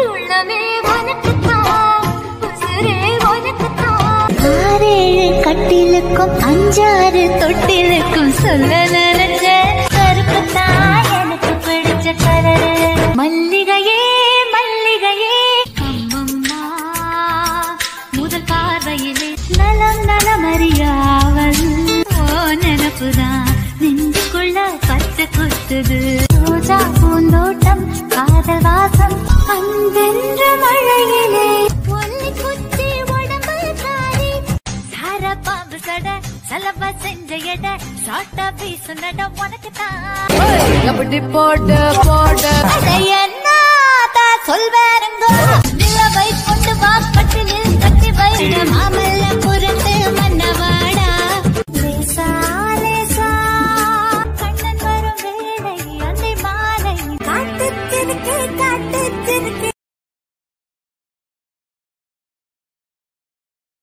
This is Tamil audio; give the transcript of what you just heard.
உள்ளமே உனக்குத்தான், உசுரே உனக்குத்தான். 6 கட்டிலுக்கும் 5 தொட்டிலுக்கும் சொல்ல நினைச்ச கருப்புத்தான் எனக்கு பிடிச்ச கலரு. மல்லிகையே மல்லிகையே அம்மம்மா, முதல் பார்வையிலே நலம் நலமறியாவல். ஓ நினப்புதான் நெஞ்சுக்குள்ள பச்சை குத்துது. ரோஜா பூந்தோட்டம் காதல் வாசம் அன்பென்ற மழையிலே ஒல்லி குத்தி உடம்பு தாரி சார பாம்பு சட சலவா செஞ்ச எட சாட்டா பீசு நட உனக்கு தான். எப்படி போட போட என்ன சொல்வ